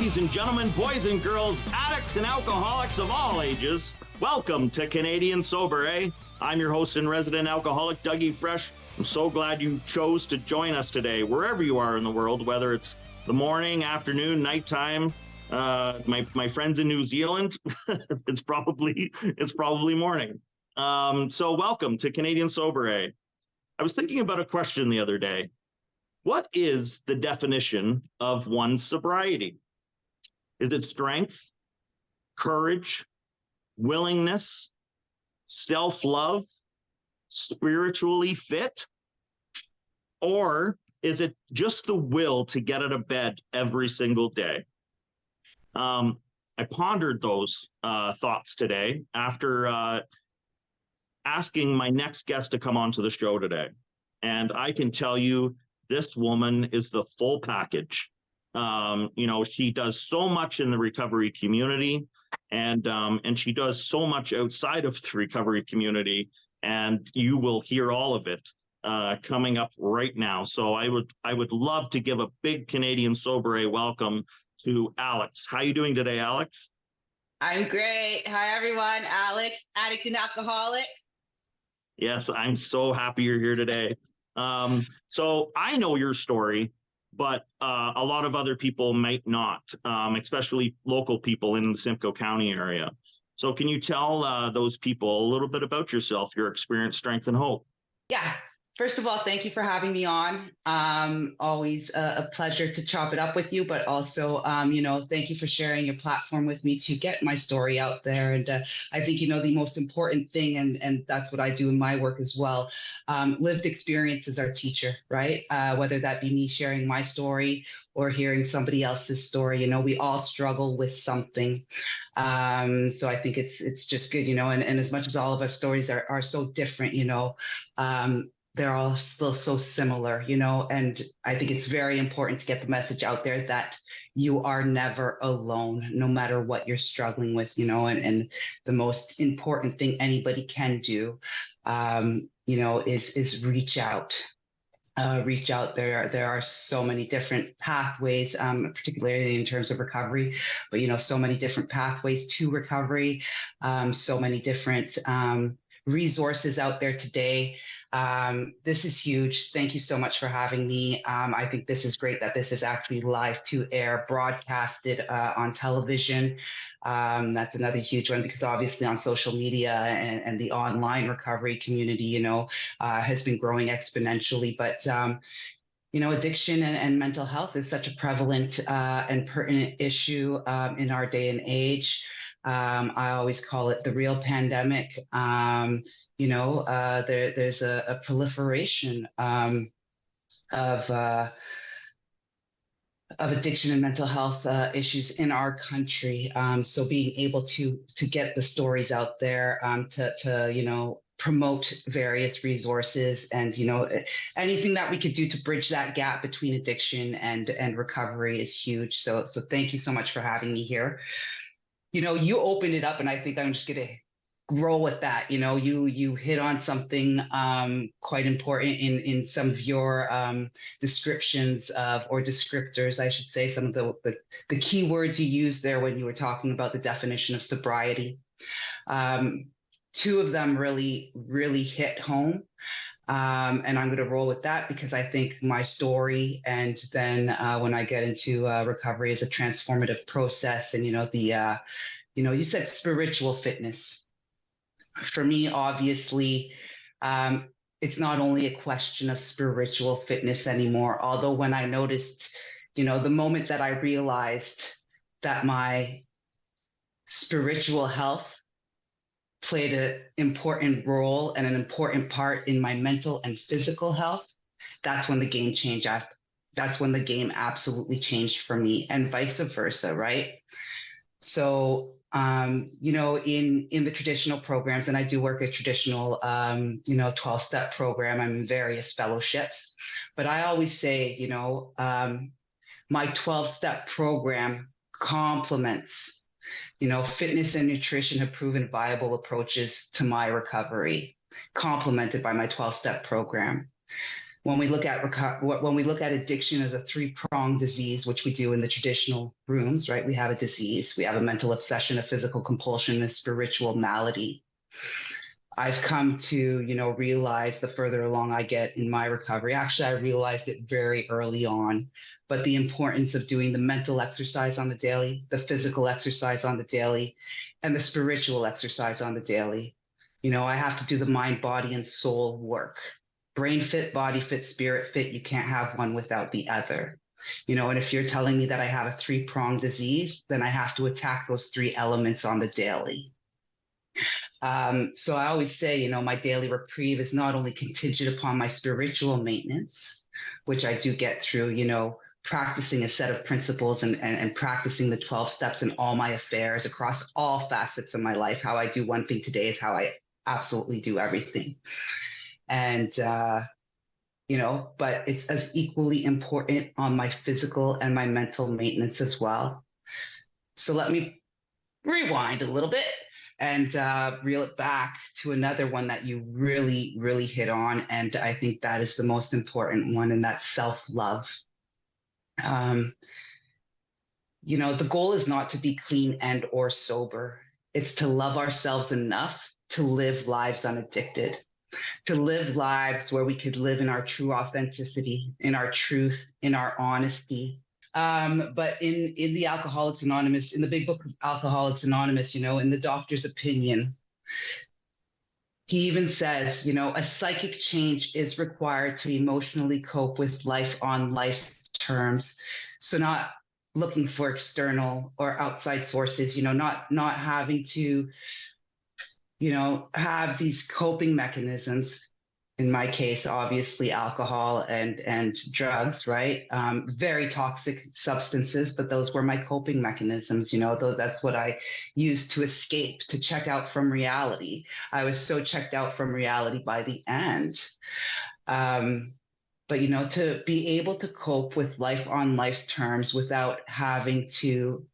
ladies and gentlemen, boys and girls, addicts and alcoholics of all ages. Welcome to Canadian Sober, eh? I'm your host and resident alcoholic, Dougie Fresh. I'm so glad you chose to join us today, wherever you are in the world, whether it's the morning, afternoon, nighttime. My friends in New Zealand, it's probably morning. So welcome to Canadian Sober, eh? I was thinking about a question the other day. What is the definition of one's sobriety? Is it strength, courage, willingness, self-love, spiritually fit? Or is it just the will to get out of bed every single day? I pondered those thoughts today after asking my next guest to come onto the show today. And I can tell you, this woman is the full package. She does so much in the recovery community, and she does so much outside of the recovery community, and you will hear all of it coming up right now. So I would love to give a big Canadian Sober welcome to Alex. How are you doing today, Alex? I'm great. Hi, everyone. Alex, addict and alcoholic. Yes, I'm so happy you're here today. So I know your story, but a lot of other people might not, especially local people in the Simcoe County area. So can you tell those people a little bit about yourself, your experience, strength, and hope? Yeah. First of all, thank you for having me on. Always a pleasure to chop it up with you, but also, thank you for sharing your platform with me to get my story out there. And I think, the most important thing, and that's what I do in my work as well, lived experience is our teacher, right? Whether that be me sharing my story or hearing somebody else's story, we all struggle with something. So I think it's just good, and as much as all of our stories are so different, they're all still so similar, and I think it's very important to get the message out there that you are never alone, no matter what you're struggling with, and the most important thing anybody can do, is reach out. Reach out. There are so many different pathways, particularly in terms of recovery, but so many different pathways to recovery, so many different resources out there today. This is huge. Thank you so much for having me. I think this is great that this is actually live to air, broadcasted on television. That's another huge one, because obviously on social media and the online recovery community, has been growing exponentially. But addiction and mental health is such a prevalent and pertinent issue in our day and age. I always call it the real pandemic. There's a proliferation of addiction and mental health issues in our country. So being able to get the stories out there, to promote various resources and, anything that we could do to bridge that gap between addiction and recovery is huge. So thank you so much for having me here. You opened it up, and I think I'm just going to roll with that. You hit on something quite important in some of your descriptions or descriptors, I should say, some of the key words you used there when you were talking about the definition of sobriety. Two of them really, really hit home. And I'm going to roll with that because I think my story, and then when I get into recovery, is a transformative process. And, you said spiritual fitness. For me, obviously, it's not only a question of spiritual fitness anymore. Although when I noticed, the moment that I realized that my spiritual health played an important role and an important part in my mental and physical health, that's when the game changed. That's when the game absolutely changed for me, and vice versa, right? So, in the traditional programs, and I do work a traditional, 12-step program. I'm in various fellowships, but I always say, my 12-step program complements. Fitness and nutrition have proven viable approaches to my recovery, complemented by my 12-step program. when we look at addiction as a three-pronged disease, which we do in the traditional rooms, right? We have a disease, we have a mental obsession, a physical compulsion, and a spiritual malady. I've come to, realize the further along I get in my recovery. Actually, I realized it very early on, but the importance of doing the mental exercise on the daily, the physical exercise on the daily, and the spiritual exercise on the daily. I have to do the mind, body, and soul work. Brain fit, body fit, spirit fit. You can't have one without the other. And if you're telling me that I have a three-pronged disease, then I have to attack those three elements on the daily. So I always say, my daily reprieve is not only contingent upon my spiritual maintenance, which I do get through, practicing a set of principles and practicing the 12 steps in all my affairs across all facets of my life. How I do one thing today is how I absolutely do everything. And, but it's as equally important on my physical and my mental maintenance as well. So let me rewind a little bit and reel it back to another one that you really, really hit on. And I think that is the most important one, and that's self-love. The goal is not to be clean and or sober. It's to love ourselves enough to live lives unaddicted, to live lives where we could live in our true authenticity, in our truth, in our honesty. But in the Alcoholics Anonymous, in the big book of Alcoholics Anonymous, in the doctor's opinion, he even says, a psychic change is required to emotionally cope with life on life's terms. So not looking for external or outside sources, not having to, have these coping mechanisms. In my case, obviously alcohol and drugs, right? Very toxic substances, but those were my coping mechanisms. That's what I used to escape, to check out from reality. I was so checked out from reality by the end. But to be able to cope with life on life's terms without having to,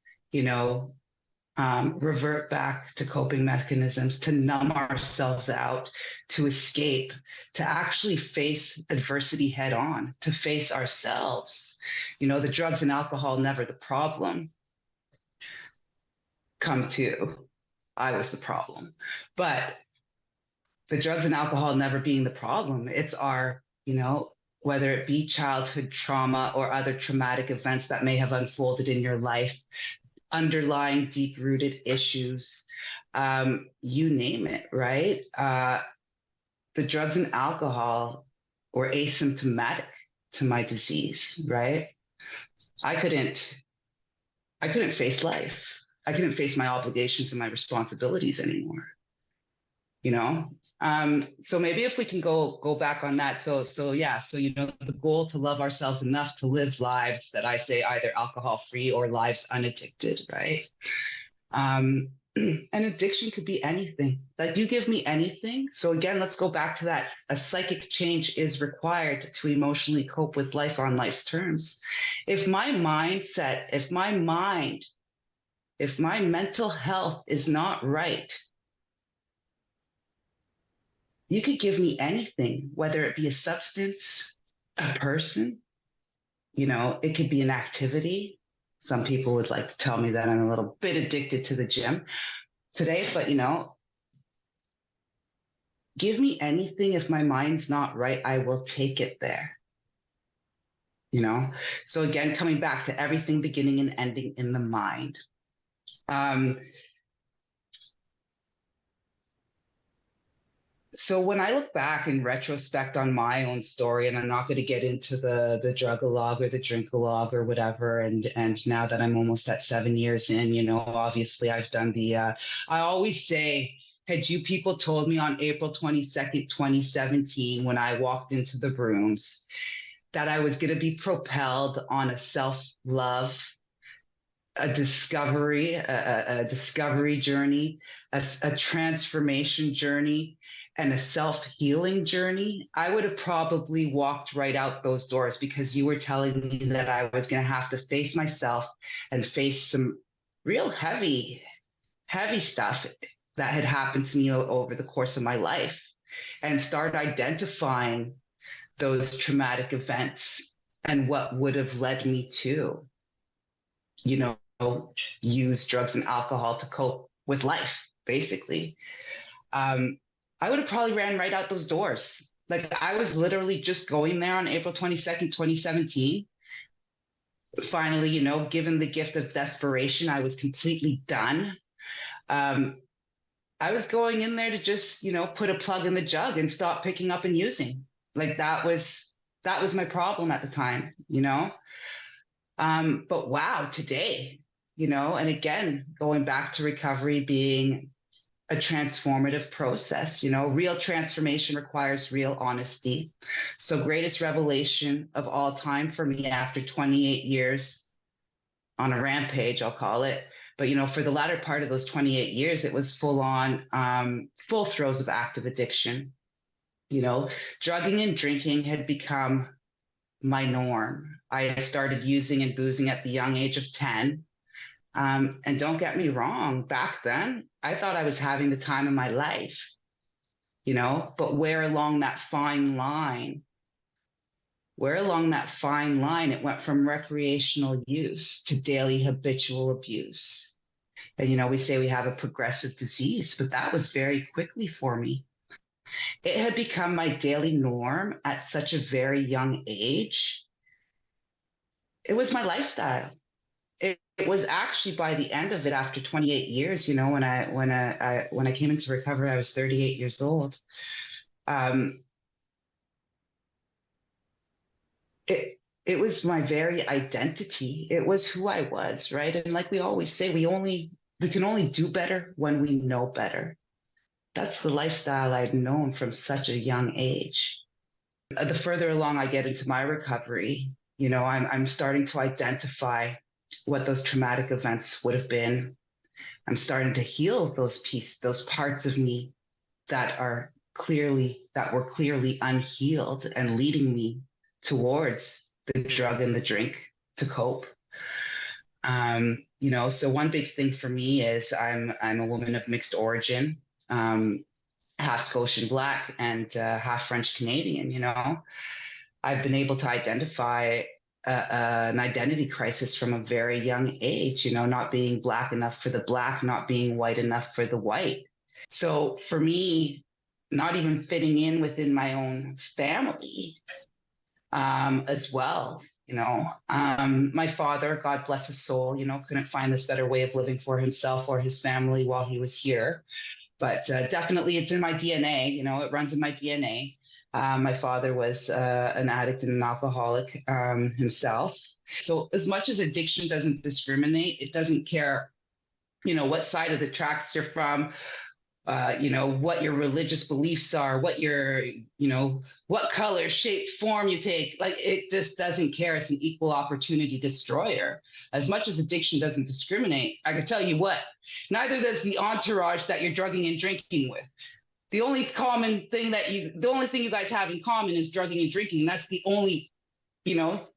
revert back to coping mechanisms, to numb ourselves out, to escape, to actually face adversity head on, to face ourselves. The drugs and alcohol, never the problem. I was the problem. But the drugs and alcohol never being the problem, it's our, whether it be childhood trauma or other traumatic events that may have unfolded in your life, underlying deep-rooted issues, you name it, right? The drugs and alcohol were asymptomatic to my disease, right? I couldn't face life. I couldn't face my obligations and my responsibilities anymore. So maybe if we can go back on that. So the goal to love ourselves enough to live lives that I say either alcohol free or lives unaddicted, right? And addiction could be anything. Like, you give me anything. So again, let's go back to that. A psychic change is required to emotionally cope with life on life's terms. If my mindset, if my mental health is not right, you could give me anything, whether it be a substance, a person, it could be an activity. Some people would like to tell me that I'm a little bit addicted to the gym today, but give me anything. If my mind's not right, I will take it there. So again, coming back to everything beginning and ending in the mind. So when I look back in retrospect on my own story, and I'm not going to get into the drug-a-log or the drink-a-log or whatever, and now that I'm almost at 7 years in, obviously I've done I always say, had you people told me on April 22nd, 2017, when I walked into the rooms, that I was going to be propelled on a self-love, a discovery journey, a transformation journey, and a self-healing journey, I would have probably walked right out those doors, because you were telling me that I was going to have to face myself and face some real heavy stuff that had happened to me over the course of my life, and start identifying those traumatic events and what would have led me to, you know, use drugs and alcohol to cope with life, basically. I would have probably ran right out those doors. Like I was literally just going there on April 22nd, 2017. Finally, you know, given the gift of desperation, I was completely done. Um, I was going in there to just, you know, put a plug in the jug and stop picking up and using. Like that was my problem at the time, you know. But wow, today, you know, and again, going back to recovery being a transformative process, you know, real transformation requires real honesty. So greatest revelation of all time for me after 28 years on a rampage, I'll call it. But, you know, for the latter part of those 28 years, it was full on, full throes of active addiction. You know, drugging and drinking had become my norm. I started using and boozing at the young age of 10. And don't get me wrong, back then, I thought I was having the time of my life, you know, but where along that fine line, it went from recreational use to daily habitual abuse. And, you know, we say we have a progressive disease, but that was very quickly for me. It had become my daily norm at such a very young age. It was my lifestyle. It was actually by the end of it, after 28 years, you know, when I came into recovery, I was 38 years old. It was my very identity. It was who I was, right? And like we always say, we can only do better when we know better. That's the lifestyle I'd known from such a young age. The further along I get into my recovery, you know, I'm starting to identify what those traumatic events would have been. I'm starting to heal those parts of me that were clearly unhealed and leading me towards the drug and the drink to cope. You know, so one big thing for me is I'm a woman of mixed origin, half Scotian Black and half French Canadian. You know, I've been able to identify an identity crisis from a very young age, you know, not being Black enough for the Black, not being white enough for the white. So for me, not even fitting in within my own family as well, you know. My father, God bless his soul, you know, couldn't find this better way of living for himself or his family while he was here. But definitely it's in my DNA, you know, it runs in my DNA. My father was an addict and an alcoholic himself. So as much as addiction doesn't discriminate, it doesn't care, you know, what side of the tracks you're from, you know, what your religious beliefs are, what your, you know, what color, shape, form you take. Like it just doesn't care. It's an equal opportunity destroyer. As much as addiction doesn't discriminate, I can tell you what, neither does the entourage that you're drugging and drinking with. The only thing you guys have in common is drugging and drinking. And that's the only, you know,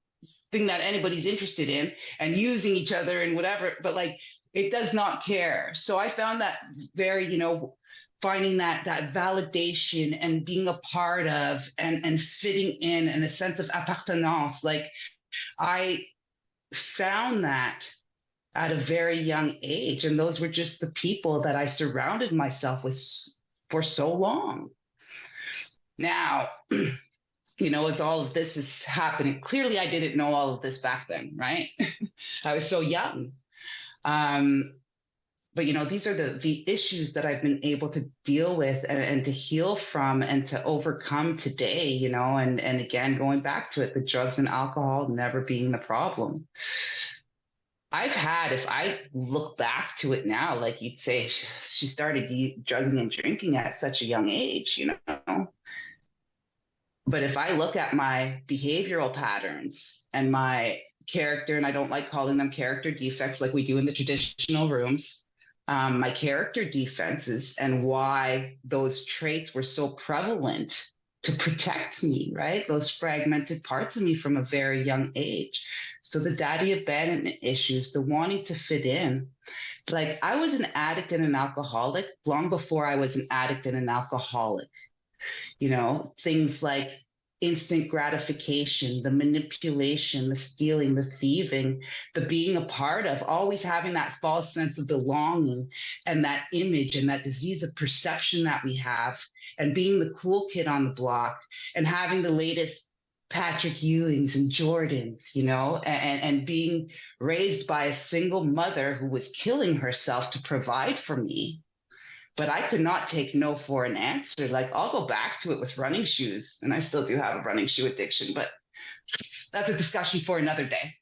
thing that anybody's interested in, and using each other and whatever. But like, it does not care. So I found that very, you know, finding that validation and being a part of and fitting in and a sense of appartenance. Like I found that at a very young age. And those were just the people that I surrounded myself with for so long. Now, you know, as all of this is happening, clearly I didn't know all of this back then, right? I was so young. But, you know, these are the issues that I've been able to deal with and to heal from and to overcome today, you know, and again, going back to it, the drugs and alcohol never being the problem. If I look back to it now, like you'd say, she started drugging and drinking at such a young age, you know. But if I look at my behavioral patterns and my character, and I don't like calling them character defects like we do in the traditional rooms, my character defenses and why those traits were so prevalent to protect me, right? Those fragmented parts of me from a very young age. So the daddy abandonment issues, the wanting to fit in. Like I was an addict and an alcoholic long before I was an addict and an alcoholic. You know, things like instant gratification, the manipulation, the stealing, the thieving, the being a part of, always having that false sense of belonging and that image and that disease of perception that we have, and being the cool kid on the block and having the latest Patrick Ewings and Jordans, and being raised by a single mother who was killing herself to provide for me. But I could not take no for an answer. Like, I'll go back to it with running shoes, and I still do have a running shoe addiction, but that's a discussion for another day.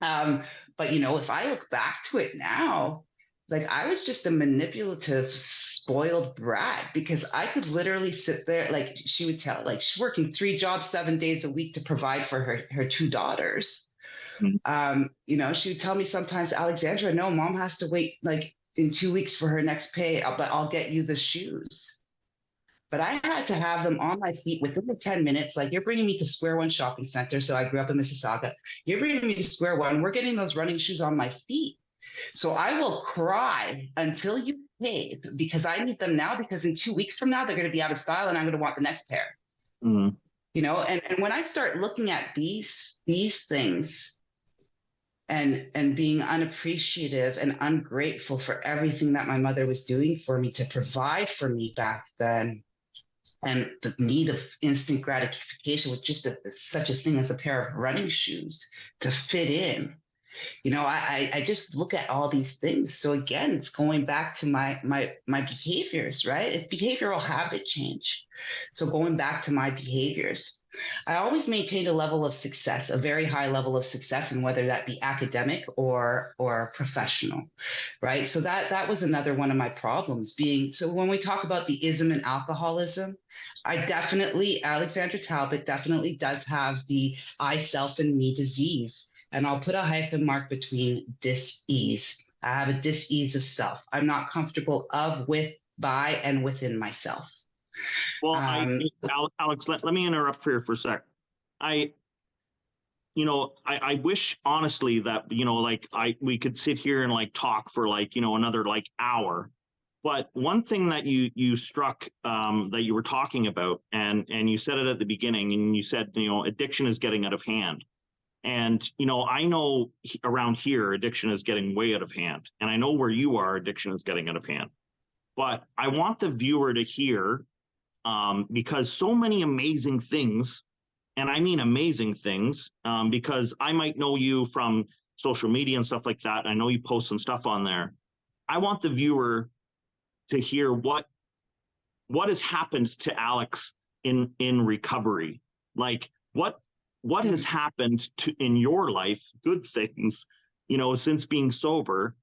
But if I look back to it now, like, I was just a manipulative, spoiled brat, because I could literally sit there, like she would tell, like, she's working 3 jobs, 7 days a week to provide for her 2 daughters. She would tell me sometimes, Alexandra, no, mom has to wait like in 2 weeks for her next pay, but I'll get you the shoes. But I had to have them on my feet within the 10 minutes. Like, you're bringing me to Square One Shopping Center. So I grew up in Mississauga. You're bringing me to Square One. We're getting those running shoes on my feet. So I will cry until you pay, because I need them now, because in 2 weeks from now, they're going to be out of style and I'm going to want the next pair. And when I start looking at these things, and being unappreciative and ungrateful for everything that my mother was doing for me to provide for me back then, and the need of instant gratification with just such a thing as a pair of running shoes to fit in. I just look at all these things. So again, it's going back to my behaviors, right? It's behavioral habit change. So going back to my behaviors, I always maintained a level of success, a very high level of success, and whether that be academic or professional, right? So that was another one of my problems being. So when we talk about the ism and alcoholism, Alexandra Talbot definitely does have the I, self, and me disease. And I'll put a hyphen mark between dis-ease. I have a dis-ease of self. I'm not comfortable of, with, by, and within myself. Well, Alex, let me interrupt here for a sec. I wish honestly that, we could sit here and like talk for another hour. But one thing that you struck that you were talking about, and you said it at the beginning, and you said, addiction is getting out of hand. And, I know around here, addiction is getting way out of hand. And I know where you are, addiction is getting out of hand. But I want the viewer to hear, because so many amazing things, and I mean amazing things, because I might know you from social media and stuff like that. I know you post some stuff on there. I want the viewer to hear what has happened to Alex in recovery. Like, what has happened in your life, good things, since being sober.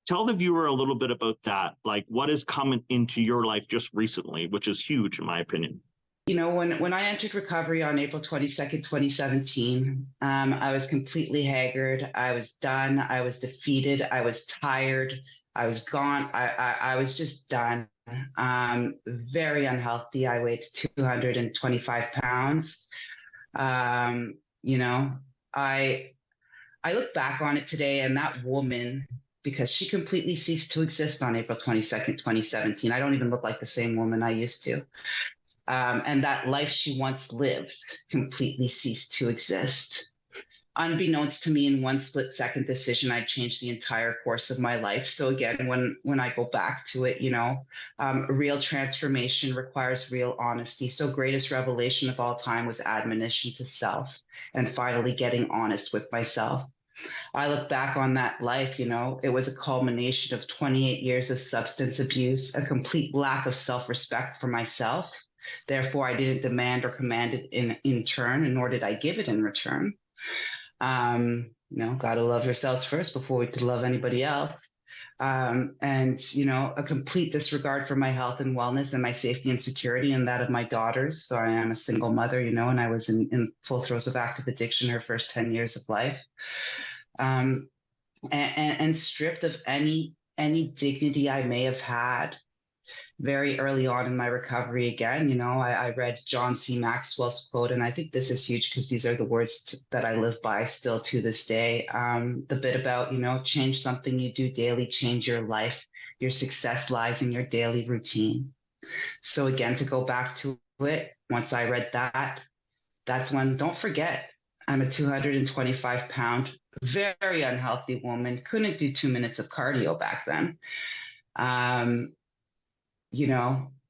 Tell the viewer a little bit about that. Like, what has come into your life just recently, which is huge, in my opinion. When I entered recovery on April 22nd, 2017, I was completely haggard. I was done. I was defeated. I was tired. I was gone. I was just done. Very unhealthy. I weighed 225 pounds. I look back on it today, and that woman, because she completely ceased to exist on April 22nd, 2017. I don't even look like the same woman I used to. And that life she once lived completely ceased to exist. Unbeknownst to me, in one split-second decision, I changed the entire course of my life. So again, when I go back to it, real transformation requires real honesty. So greatest revelation of all time was admonition to self, and finally getting honest with myself. I look back on that life, it was a culmination of 28 years of substance abuse, a complete lack of self-respect for myself. Therefore, I didn't demand or command it in turn, and nor did I give it in return. Gotta love yourselves first before we could love anybody else. And a complete disregard for my health and wellness and my safety and security and that of my daughters. So I am a single mother, and I was in full throes of active addiction her first 10 years of life. And stripped of any dignity I may have had very early on in my recovery. Again, I read John C. Maxwell's quote, and I think this is huge because these are the words that I live by still to this day. The bit about, change something you do daily, change your life. Your success lies in your daily routine. So again, to go back to it, once I read that, That's when, don't forget, I'm a 225-pound, very unhealthy woman. Couldn't do 2 minutes of cardio back then. Um,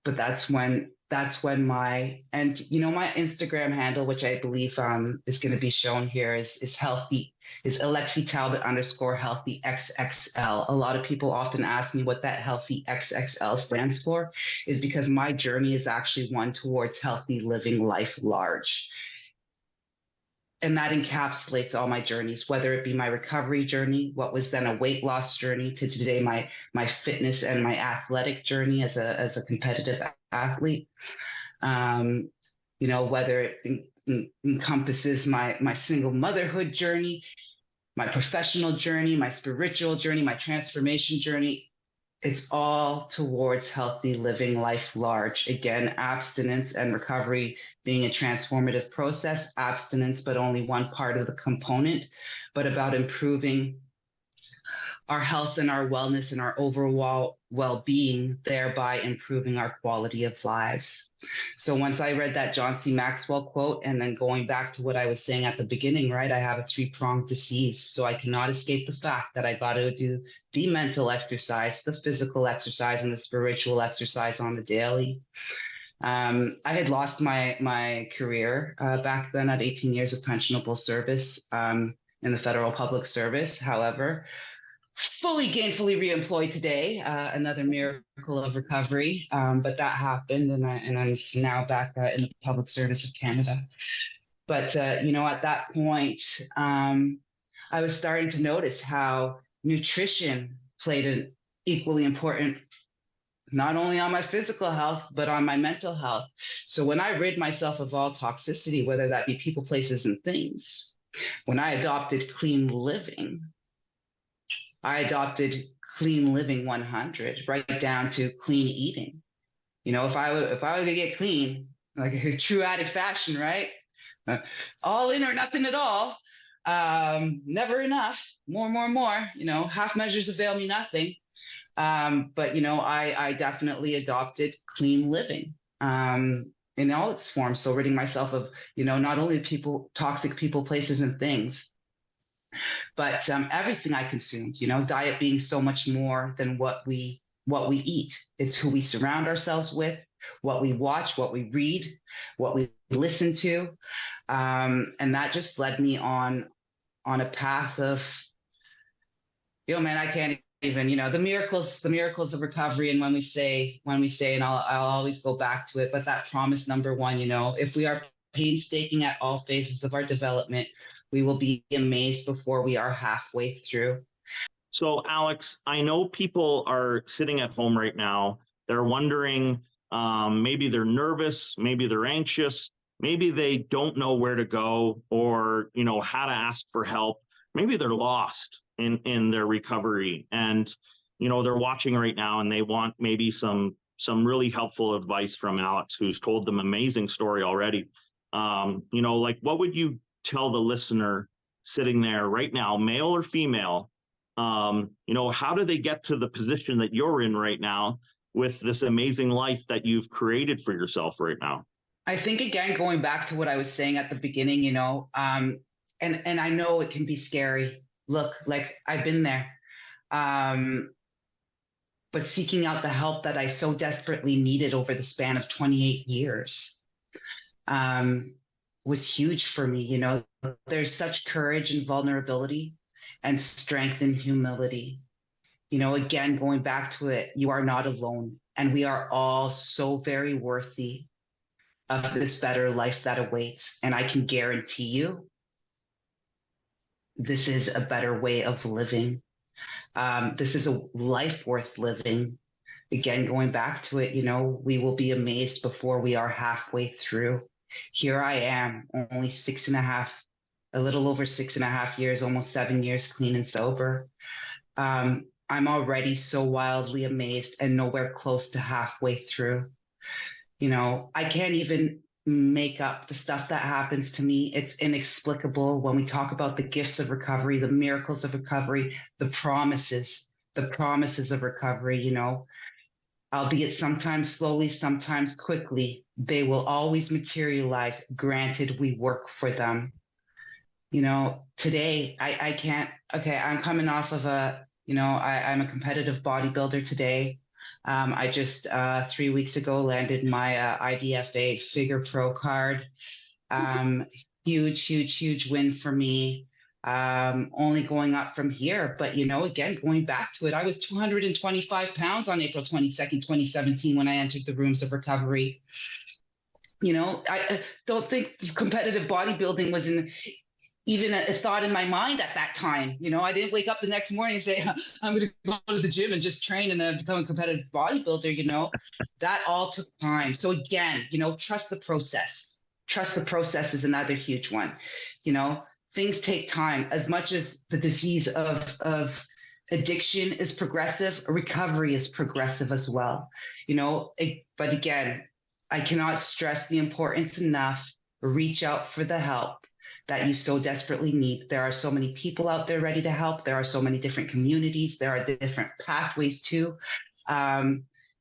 but that's when my Instagram handle, which I believe is going to be shown here, is healthy, is Alexi Talbot _ healthy XXL. A lot of people often ask me what that healthy XXL stands for, is because my journey is actually one towards healthy living life large. And that encapsulates all my journeys, whether it be my recovery journey, what was then a weight loss journey, to today my fitness and my athletic journey as a competitive athlete. Whether it encompasses my single motherhood journey, my professional journey, my spiritual journey, my transformation journey. It's all towards healthy living life large. Again, abstinence and recovery being a transformative process, abstinence, but only one part of the component, but about improving our health and our wellness and our overall well-being, thereby improving our quality of lives. So once I read that John C. Maxwell quote, and then going back to what I was saying at the beginning, right, I have a 3-pronged disease, so I cannot escape the fact that I got to do the mental exercise, the physical exercise, and the spiritual exercise on the daily. I had lost my career back then at 18 years of pensionable service in the federal public service. However, fully gainfully reemployed today, another miracle of recovery. But that happened, and I'm now back in the public service of Canada. But at that point, I was starting to notice how nutrition played an equally important, not only on my physical health, but on my mental health. So when I rid myself of all toxicity, whether that be people, places, and things, when I adopted clean living, I adopted clean living 100, right down to clean eating. If I were to get clean, like a true addict fashion, right? All in or nothing at all. Never enough. More. Half measures avail me nothing. But I definitely adopted clean living in all its forms. So ridding myself of not only toxic people, places, and things, but everything I consumed. Diet being so much more than what we eat. It's who we surround ourselves with, what we watch, what we read, what we listen to, and that just led me on a path of, man, I can't even, the miracles of recovery. And when we say, and I'll always go back to it, but that promise number one, if we are painstaking at all phases of our development, we will be amazed before we are halfway through. So, Alex, I know people are sitting at home right now. They're wondering, maybe they're nervous, maybe they're anxious, maybe they don't know where to go or, how to ask for help. Maybe they're lost in their recovery, and, they're watching right now and they want maybe some really helpful advice from Alex, who's told them amazing story already. What would you tell the listener sitting there right now, male or female, how do they get to the position that you're in right now with this amazing life that you've created for yourself right now? I think, again, going back to what I was saying at the beginning, and I know it can be scary. Look, like, I've been there. But seeking out the help that I so desperately needed over the span of 28 years was huge for me. There's such courage and vulnerability and strength and humility. Again, going back to it, you are not alone, and we are all so very worthy of this better life that awaits. And I can guarantee you, this is a better way of living. This is a life worth living. Again, going back to it, we will be amazed before we are halfway through. Here I am, only a little over 6.5 years, almost 7 years clean and sober. I'm already so wildly amazed and nowhere close to halfway through. I can't even make up the stuff that happens to me. It's inexplicable when we talk about the gifts of recovery, the miracles of recovery, the promises of recovery. albeit sometimes slowly, sometimes quickly, they will always materialize, granted we work for them. Today I can't, okay, I'm coming off of I'm a competitive bodybuilder today. I just 3 weeks ago landed my IDFA Figure Pro card. Huge, huge, huge win for me. Only going up from here. But, again, going back to it, I was 225 pounds on April 22nd, 2017, when I entered the rooms of recovery. I don't think competitive bodybuilding was even a thought in my mind at that time. I didn't wake up the next morning and say, I'm going to go to the gym and just train and become a competitive bodybuilder. That all took time. So again, trust the process. Trust the process is another huge one. Things take time. As much as the disease of addiction is progressive, recovery is progressive as well. But again, I cannot stress the importance enough. Reach out for the help that you so desperately need. There are so many people out there ready to help. There are so many different communities. There are different pathways too.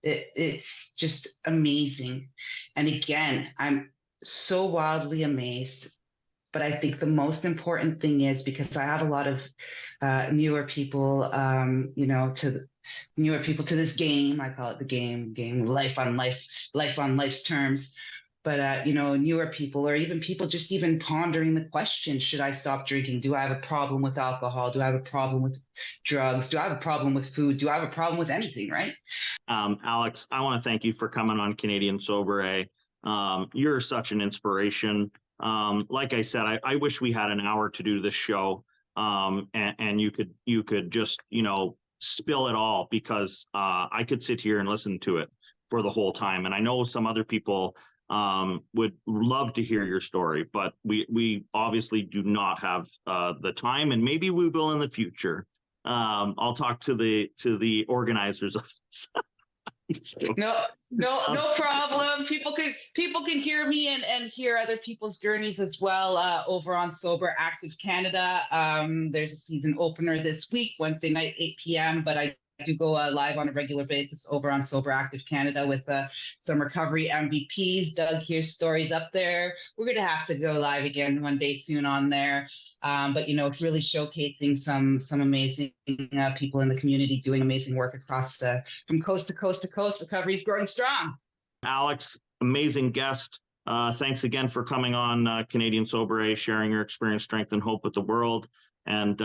It's just amazing. And again, I'm so wildly amazed. But I think the most important thing is, because I have a lot of newer people, newer people to this game. I call it the game, life on life's terms. But, newer people, or even people just even pondering the question, should I stop drinking? Do I have a problem with alcohol? Do I have a problem with drugs? Do I have a problem with food? Do I have a problem with anything, right? Alex, I want to thank you for coming on Canadian Sober. You're such an inspiration. Like I said, I wish we had an hour to do this show, and you could just, spill it all, because I could sit here and listen to it for the whole time. And I know some other people would love to hear your story, but we obviously do not have the time, and maybe we will in the future. I'll talk to the organizers of this. No problem. People can hear me and hear other people's journeys as well over on Sober Active Canada. There's a season opener this week, Wednesday night, 8 p.m. But I do go live on a regular basis over on Sober Active Canada with some recovery MVPs. Doug hears stories up there. We're going to have to go live again one day soon on there. But, it's really showcasing some amazing people in the community doing amazing work across from coast to coast to coast. Recovery is growing strong. Alex, amazing guest. Thanks again for coming on Canadian Sober, sharing your experience, strength, and hope with the world. And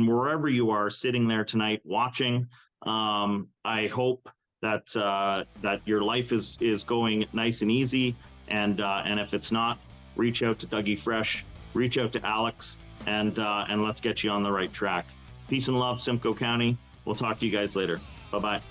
wherever you are sitting there tonight watching, I hope that your life is going nice and easy. And if it's not, reach out to Dougie Fresh, reach out to Alex, and let's get you on the right track. Peace and love, Simcoe County. We'll talk to you guys later. Bye-bye.